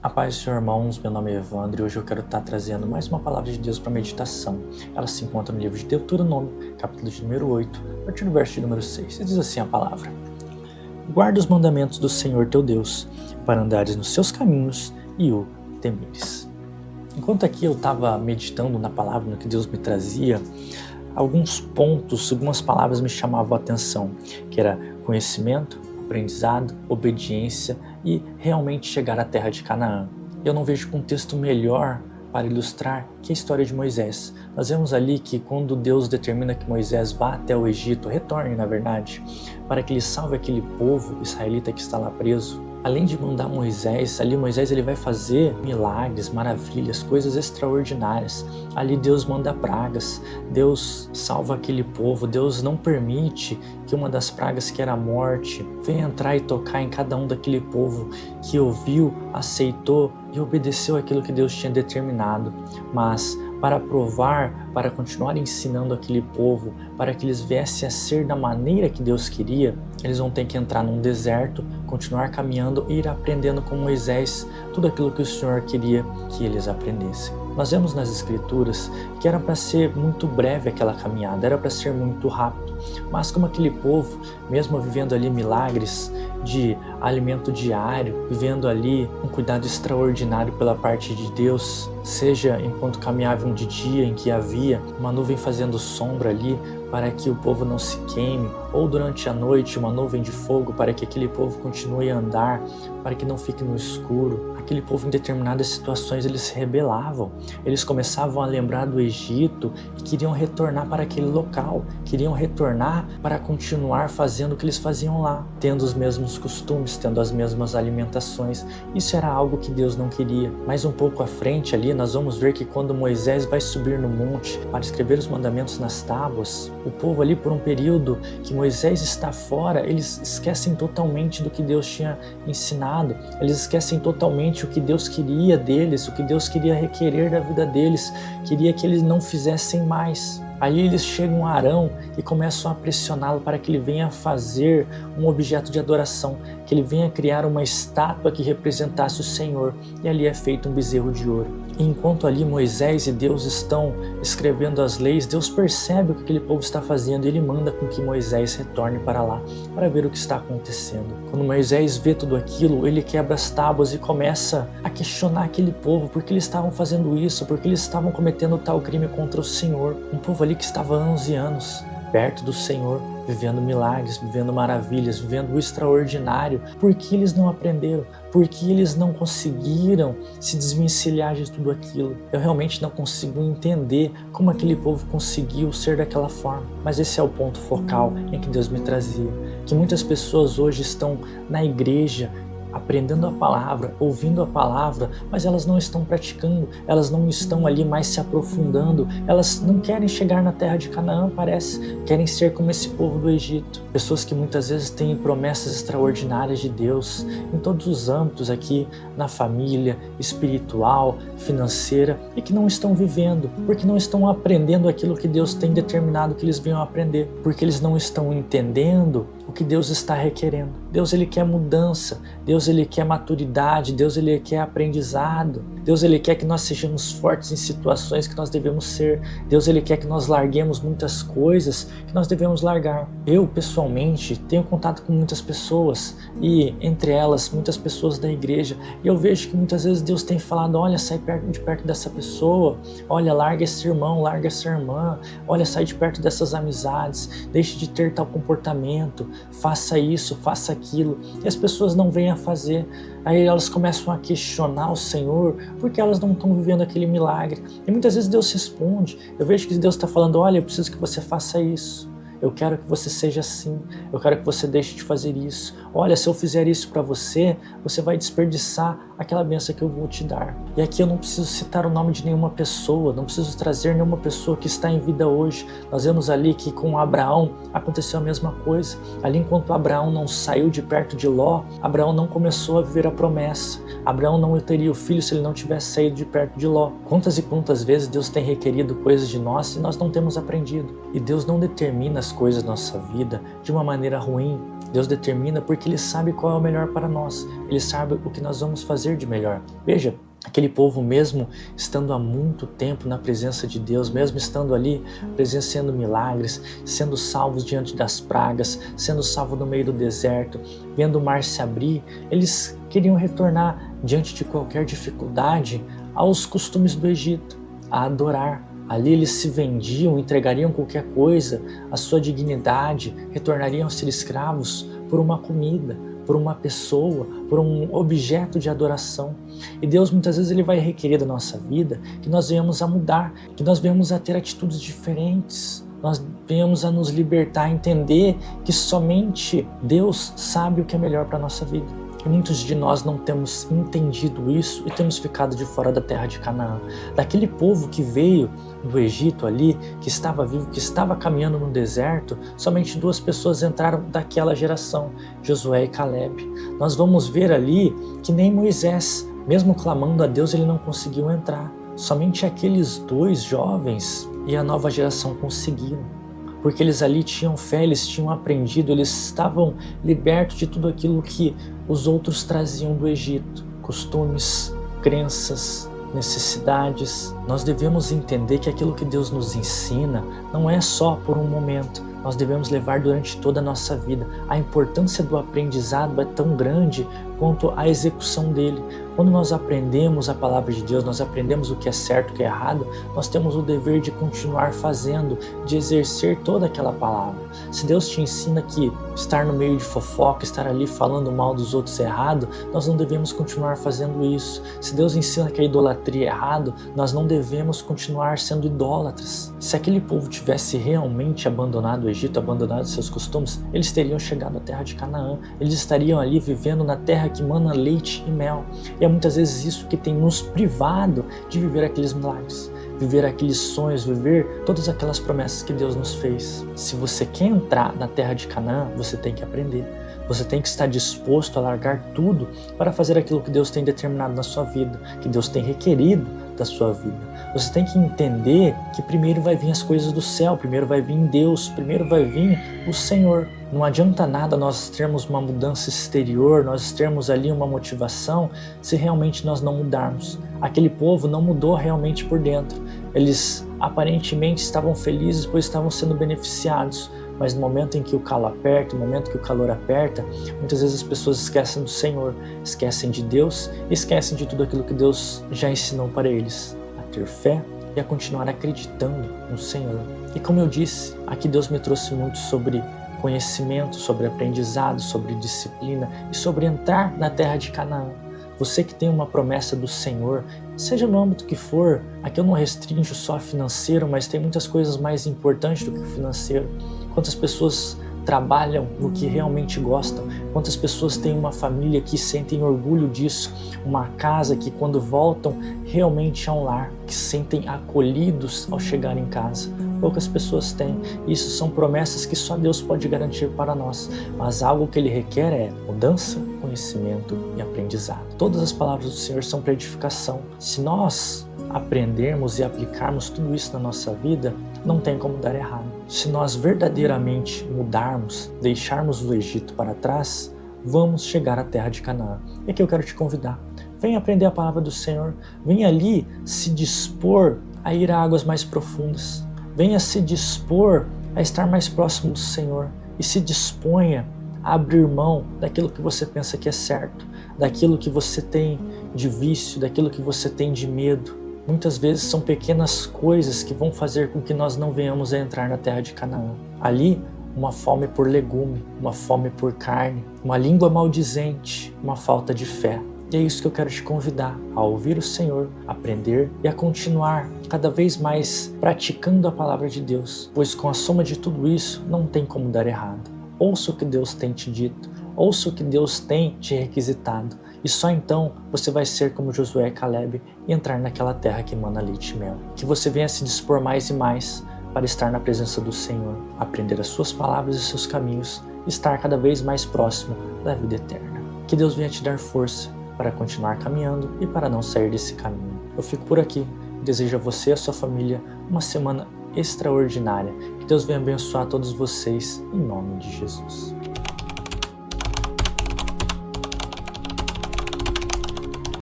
A paz do Senhor, irmãos, meu nome é Evandro e hoje eu quero estar trazendo mais uma palavra de Deus para meditação. Ela se encontra no livro de Deuteronômio, capítulo de número 8, a partir do verso de número 6. E diz assim a palavra: Guarda os mandamentos do Senhor teu Deus, para andares nos seus caminhos e o temeres. Enquanto aqui eu estava meditando na palavra, no que Deus me trazia, alguns pontos, algumas palavras me chamavam a atenção, que era conhecimento, aprendizado, obediência e realmente chegar à terra de Canaã. Eu não vejo contexto melhor para ilustrar que a história de Moisés. Nós vemos ali que quando Deus determina que Moisés vá até o Egito, retorne na verdade, para que ele salve aquele povo israelita que está lá preso, além de mandar Moisés, ali Moisés ele vai fazer milagres, maravilhas, coisas extraordinárias. Ali Deus manda pragas, Deus salva aquele povo, Deus não permite que uma das pragas, que era a morte, venha entrar e tocar em cada um daquele povo que ouviu, aceitou e obedeceu aquilo que Deus tinha determinado. Mas para provar, para continuar ensinando aquele povo, para que eles viessem a ser da maneira que Deus queria, eles vão ter que entrar num deserto, continuar caminhando e ir aprendendo com Moisés tudo aquilo que o Senhor queria que eles aprendessem. Nós vemos nas Escrituras que era para ser muito breve aquela caminhada, era para ser muito rápido, mas como aquele povo, mesmo vivendo ali milagres de alimento diário, vivendo ali um cuidado extraordinário pela parte de Deus, seja enquanto caminhavam de dia, em que havia uma nuvem fazendo sombra ali para que o povo não se queime, ou durante a noite uma nuvem de fogo para que aquele povo continue a andar, para que não fique no escuro. Aquele povo em determinadas situações eles se rebelavam, eles começavam a lembrar do Egito e queriam retornar para aquele local, queriam retornar para continuar fazendo o que eles faziam lá, tendo os mesmos costumes, tendo as mesmas alimentações. Isso era algo que Deus não queria. Mas um pouco à frente ali nós vamos ver que quando Moisés vai subir no monte para escrever os mandamentos nas tábuas, o povo ali por um período que Moisés está fora, eles esquecem totalmente do que Deus tinha ensinado, eles esquecem totalmente o que Deus queria deles, o que Deus queria requerer da vida deles, queria que eles não fizessem mais. Aí eles chegam a Arão e começam a pressioná-lo para que ele venha fazer um objeto de adoração, que ele venha criar uma estátua que representasse o Senhor, e ali é feito um bezerro de ouro. E enquanto ali Moisés e Deus estão escrevendo as leis, Deus percebe o que aquele povo está fazendo e ele manda com que Moisés retorne para lá, para ver o que está acontecendo. Quando Moisés vê tudo aquilo, ele quebra as tábuas e começa a questionar aquele povo, porque eles estavam fazendo isso, porque eles estavam cometendo tal crime contra o Senhor. Um povo ali que estava há anos e anos perto do Senhor, vivendo milagres, vivendo maravilhas, vivendo o extraordinário. Por que eles não aprenderam? Por que eles não conseguiram se desvencilhar de tudo aquilo? Eu realmente não consigo entender como aquele povo conseguiu ser daquela forma. Mas esse é o ponto focal em que Deus me trazia. Que muitas pessoas hoje estão na igreja, aprendendo a palavra, ouvindo a palavra, mas elas não estão praticando, elas não estão ali mais se aprofundando, elas não querem chegar na terra de Canaã, parece, querem ser como esse povo do Egito. Pessoas que muitas vezes têm promessas extraordinárias de Deus em todos os âmbitos aqui, na família, espiritual, financeira, e que não estão vivendo, porque não estão aprendendo aquilo que Deus tem determinado que eles venham aprender, porque eles não estão entendendo o que Deus está requerendo. Deus ele quer mudança, Deus ele quer maturidade, Deus ele quer aprendizado, Deus ele quer que nós sejamos fortes em situações que nós devemos ser, Deus ele quer que nós larguemos muitas coisas que nós devemos largar. Eu pessoalmente tenho contato com muitas pessoas e entre elas muitas pessoas da igreja, e eu vejo que muitas vezes Deus tem falado: olha, sai de perto dessa pessoa, olha, larga esse irmão, larga essa irmã, olha, sai de perto dessas amizades, deixe de ter tal comportamento, faça isso, faça aquilo, e as pessoas não vêm a fazer. Aí elas começam a questionar o Senhor porque elas não estão vivendo aquele milagre, e muitas vezes Deus responde. Eu vejo que Deus está falando: olha, eu preciso que você faça isso, eu quero que você seja assim, eu quero que você deixe de fazer isso. Olha, se eu fizer isso para você, você vai desperdiçar aquela bênção que eu vou te dar. E aqui eu não preciso citar o nome de nenhuma pessoa, não preciso trazer nenhuma pessoa que está em vida hoje. Nós vemos ali que com Abraão aconteceu a mesma coisa. Ali enquanto Abraão não saiu de perto de Ló, Abraão não começou a viver a promessa. Abraão não teria o filho se ele não tivesse saído de perto de Ló. Quantas e quantas vezes Deus tem requerido coisas de nós e nós não temos aprendido. E Deus não determina as coisas na nossa vida de uma maneira ruim. Deus determina porque Ele sabe qual é o melhor para nós. Ele sabe o que nós vamos fazer de melhor. Veja, aquele povo mesmo estando há muito tempo na presença de Deus, mesmo estando ali presenciando milagres, sendo salvos diante das pragas, sendo salvos no meio do deserto, vendo o mar se abrir, eles queriam retornar diante de qualquer dificuldade aos costumes do Egito, a adorar. Ali eles se vendiam, entregariam qualquer coisa, a sua dignidade, retornariam a ser escravos por uma comida, por uma pessoa, por um objeto de adoração. E Deus muitas vezes Ele vai requerer da nossa vida que nós venhamos a mudar, que nós venhamos a ter atitudes diferentes, nós venhamos a nos libertar, a entender que somente Deus sabe o que é melhor para a nossa vida. E muitos de nós não temos entendido isso e temos ficado de fora da terra de Canaã. Daquele povo que veio do Egito ali, que estava vivo, que estava caminhando no deserto, somente 2 pessoas entraram daquela geração, Josué e Caleb. Nós vamos ver ali que nem Moisés, mesmo clamando a Deus, ele não conseguiu entrar. Somente aqueles 2 jovens e a nova geração conseguiram. Porque eles ali tinham fé, eles tinham aprendido, eles estavam libertos de tudo aquilo que os outros traziam do Egito. Costumes, crenças, necessidades. Nós devemos entender que aquilo que Deus nos ensina não é só por um momento. Nós devemos levar durante toda a nossa vida. A importância do aprendizado é tão grande quanto a execução dele. Quando nós aprendemos a palavra de Deus, nós aprendemos o que é certo, o que é errado, nós temos o dever de continuar fazendo, de exercer toda aquela palavra. Se Deus te ensina que estar no meio de fofoca, estar ali falando mal dos outros é errado, nós não devemos continuar fazendo isso. Se Deus ensina que a idolatria é errado, nós não devemos continuar sendo idólatras. Se aquele povo tivesse realmente abandonado o Egito, abandonado seus costumes, eles teriam chegado à terra de Canaã. Eles estariam ali vivendo na terra que mana leite e mel. E é muitas vezes isso que tem nos privado de viver aqueles milagres, viver aqueles sonhos, viver todas aquelas promessas que Deus nos fez. Se você quer entrar na terra de Canaã, você tem que aprender. Você tem que estar disposto a largar tudo para fazer aquilo que Deus tem determinado na sua vida, que Deus tem requerido da sua vida. Você tem que entender que primeiro vai vir as coisas do céu, primeiro vai vir Deus, primeiro vai vir o Senhor. Não adianta nada nós termos uma mudança exterior, nós termos ali uma motivação, se realmente nós não mudarmos. Aquele povo não mudou realmente por dentro. Eles aparentemente estavam felizes, pois estavam sendo beneficiados. Mas no momento em que o calo aperta, no momento que o calor aperta, muitas vezes as pessoas esquecem do Senhor, esquecem de Deus e esquecem de tudo aquilo que Deus já ensinou para eles, a ter fé e a continuar acreditando no Senhor. E como eu disse, aqui Deus me trouxe muito sobre conhecimento, sobre aprendizado, sobre disciplina e sobre entrar na terra de Canaã. Você que tem uma promessa do Senhor, seja no âmbito que for, aqui eu não restringo só financeiro, mas tem muitas coisas mais importantes do que o financeiro. Quantas pessoas trabalham no que realmente gostam, quantas pessoas têm uma família que sentem orgulho disso, uma casa que quando voltam realmente é um lar, que se sentem acolhidos ao chegar em casa. Poucas pessoas têm. Isso são promessas que só Deus pode garantir para nós, mas algo que Ele requer é mudança, conhecimento e aprendizado. Todas as palavras do Senhor são para edificação. Se nós aprendermos e aplicarmos tudo isso na nossa vida, não tem como dar errado. Se nós verdadeiramente mudarmos, deixarmos o Egito para trás, vamos chegar à terra de Canaã. E aqui eu quero te convidar. Venha aprender a palavra do Senhor. Venha ali se dispor a ir a águas mais profundas. Venha se dispor a estar mais próximo do Senhor. E se disponha a abrir mão daquilo que você pensa que é certo, daquilo que você tem de vício, daquilo que você tem de medo. Muitas vezes são pequenas coisas que vão fazer com que nós não venhamos a entrar na terra de Canaã. Ali, uma fome por legume, uma fome por carne, uma língua maldizente, uma falta de fé. E é isso que eu quero te convidar, a ouvir o Senhor, aprender e a continuar cada vez mais praticando a palavra de Deus, pois com a soma de tudo isso não tem como dar errado. Ouça o que Deus tem te dito, ouça o que Deus tem te requisitado, e só então você vai ser como Josué e Caleb e entrar naquela terra que emana leite e mel. Que você venha se dispor mais e mais para estar na presença do Senhor, aprender as suas palavras e seus caminhos, estar cada vez mais próximo da vida eterna. Que Deus venha te dar força para continuar caminhando e para não sair desse caminho. Eu fico por aqui, desejo a você e a sua família uma semana extraordinária. Que Deus venha abençoar todos vocês, em nome de Jesus.